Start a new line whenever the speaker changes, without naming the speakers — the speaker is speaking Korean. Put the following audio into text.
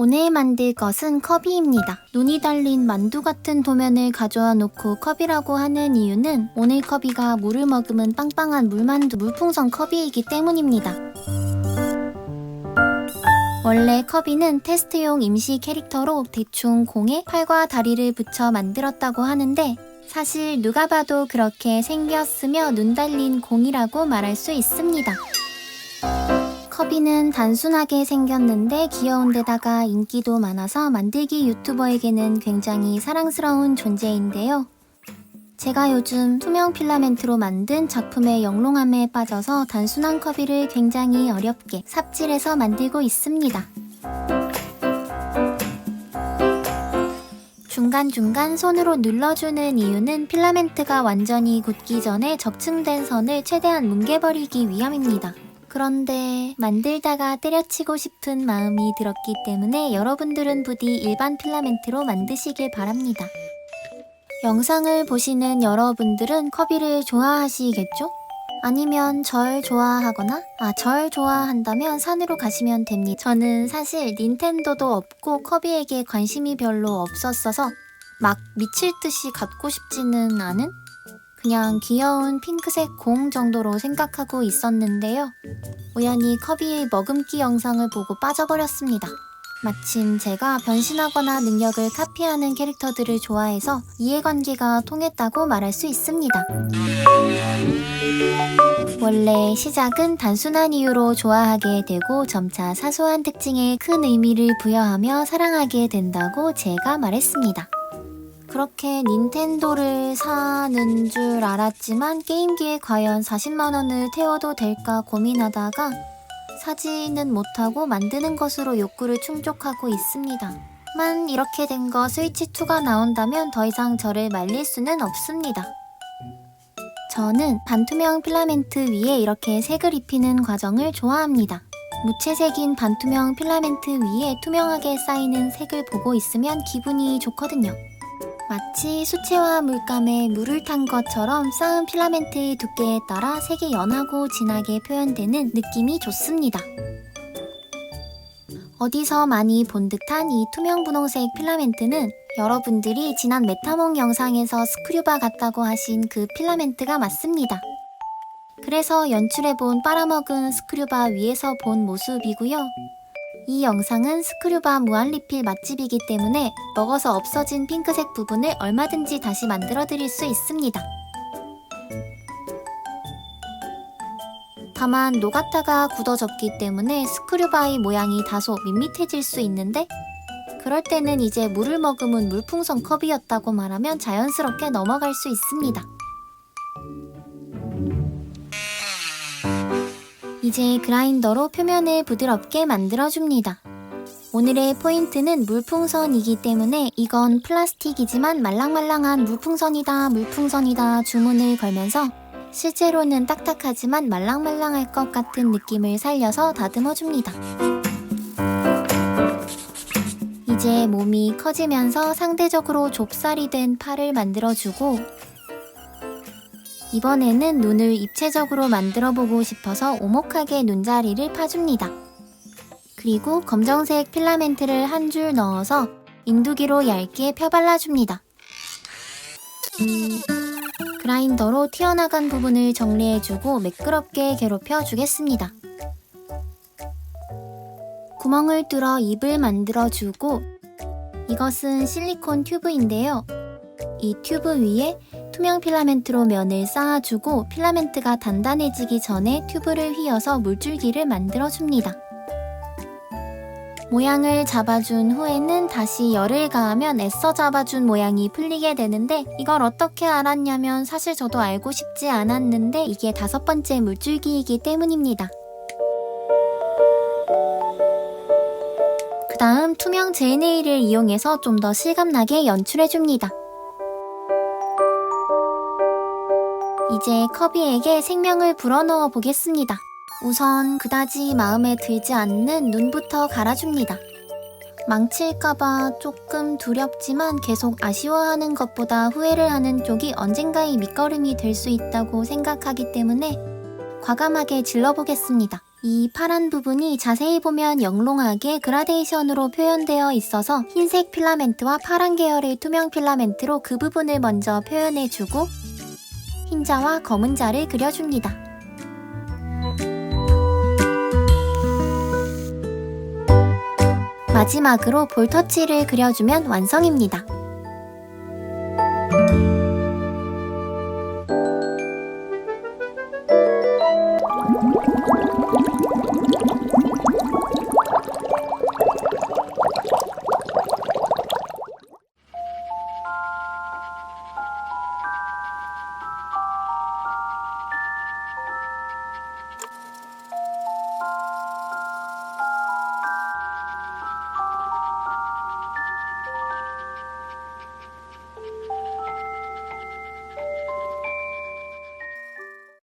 오늘 만들 것은 컵이입니다. 눈이 달린 만두 같은 도면을 가져와 놓고 컵이라고 하는 이유는 오늘 컵이가 물을 머금은 빵빵한 물만두 물풍선 컵이이기 때문입니다. 원래 컵이는 테스트용 임시 캐릭터로 대충 공에 팔과 다리를 붙여 만들었다고 하는데 사실 누가 봐도 그렇게 생겼으며 눈 달린 공이라고 말할 수 있습니다. 컵이는 단순하게 생겼는데 귀여운 데다가 인기도 많아서 만들기 유튜버에게는 굉장히 사랑스러운 존재인데요. 제가 요즘 투명 필라멘트로 만든 작품의 영롱함에 빠져서 단순한 컵이를 굉장히 어렵게 삽질해서 만들고 있습니다. 중간중간 손으로 눌러주는 이유는 필라멘트가 완전히 굳기 전에 적층된 선을 최대한 뭉개버리기 위함입니다. 그런데 만들다가 때려치고 싶은 마음이 들었기 때문에 여러분들은 부디 일반 필라멘트로 만드시길 바랍니다. 영상을 보시는 여러분들은 컵이를 좋아하시겠죠? 아니면 절 좋아하거나 절 좋아한다면 산으로 가시면 됩니다. 저는 사실 닌텐도도 없고 컵이에게 관심이 별로 없었어서 막 미칠 듯이 갖고 싶지는 않은? 그냥 귀여운 핑크색 공 정도로 생각하고 있었는데요. 우연히 컵이의 머금기 영상을 보고 빠져버렸습니다. 마침 제가 변신하거나 능력을 카피하는 캐릭터들을 좋아해서 이해관계가 통했다고 말할 수 있습니다. 원래 시작은 단순한 이유로 좋아하게 되고 점차 사소한 특징에 큰 의미를 부여하며 사랑하게 된다고 제가 말했습니다. 그렇게 닌텐도를 사는 줄 알았지만 게임기에 과연 40만원을 태워도 될까 고민하다가 사지는 못하고 만드는 것으로 욕구를 충족하고 있습니다. 만 이렇게 된 거 스위치2가 나온다면 더 이상 저를 말릴 수는 없습니다. 저는 반투명 필라멘트 위에 이렇게 색을 입히는 과정을 좋아합니다. 무채색인 반투명 필라멘트 위에 투명하게 쌓이는 색을 보고 있으면 기분이 좋거든요. 마치 수채화 물감에 물을 탄 것처럼 쌓은 필라멘트의 두께에 따라 색이 연하고 진하게 표현되는 느낌이 좋습니다. 어디서 많이 본 듯한 이 투명 분홍색 필라멘트는 여러분들이 지난 메타몽 영상에서 스크류바 같다고 하신 그 필라멘트가 맞습니다. 그래서 연출해본 빨아먹은 스크류바 위에서 본 모습이고요. 이 영상은 스크류바 무한리필 맛집이기 때문에 먹어서 없어진 핑크색 부분을 얼마든지 다시 만들어 드릴 수 있습니다. 다만 노가타가 굳어졌기 때문에 스크류바의 모양이 다소 밋밋해질 수 있는데 그럴 때는 이제 물을 머금은 물풍선 컵이었다고 말하면 자연스럽게 넘어갈 수 있습니다. 이제 그라인더로 표면을 부드럽게 만들어줍니다. 오늘의 포인트는 물풍선이기 때문에 이건 플라스틱이지만 말랑말랑한 물풍선이다 주문을 걸면서 실제로는 딱딱하지만 말랑말랑할 것 같은 느낌을 살려서 다듬어줍니다. 이제 몸이 커지면서 상대적으로 좁쌀이 된 팔을 만들어주고 이번에는 눈을 입체적으로 만들어보고 싶어서 오목하게 눈자리를 파줍니다. 그리고 검정색 필라멘트를 한 줄 넣어서 인두기로 얇게 펴발라줍니다. 그라인더로 튀어나간 부분을 정리해주고 매끄럽게 괴롭혀주겠습니다. 구멍을 뚫어 입을 만들어주고 이것은 실리콘 튜브인데요. 이 튜브 위에 투명 필라멘트로 면을 쌓아주고 필라멘트가 단단해지기 전에 튜브를 휘어서 물줄기를 만들어줍니다. 모양을 잡아준 후에는 다시 열을 가하면 애써 잡아준 모양이 풀리게 되는데 이걸 어떻게 알았냐면 사실 저도 알고 싶지 않았는데 이게 5번째 물줄기이기 때문입니다. 그 다음 투명 젤네일을 이용해서 좀 더 실감나게 연출해줍니다. 이제 컵이에게 생명을 불어넣어 보겠습니다. 우선 그다지 마음에 들지 않는 눈부터 갈아줍니다. 망칠까봐 조금 두렵지만 계속 아쉬워하는 것보다 후회를 하는 쪽이 언젠가의 밑거름이 될 수 있다고 생각하기 때문에 과감하게 질러보겠습니다. 이 파란 부분이 자세히 보면 영롱하게 그라데이션으로 표현되어 있어서 흰색 필라멘트와 파란 계열의 투명 필라멘트로 그 부분을 먼저 표현해주고 흰자와 검은 자를 그려줍니다. 마지막으로 볼터치를 그려주면 완성입니다.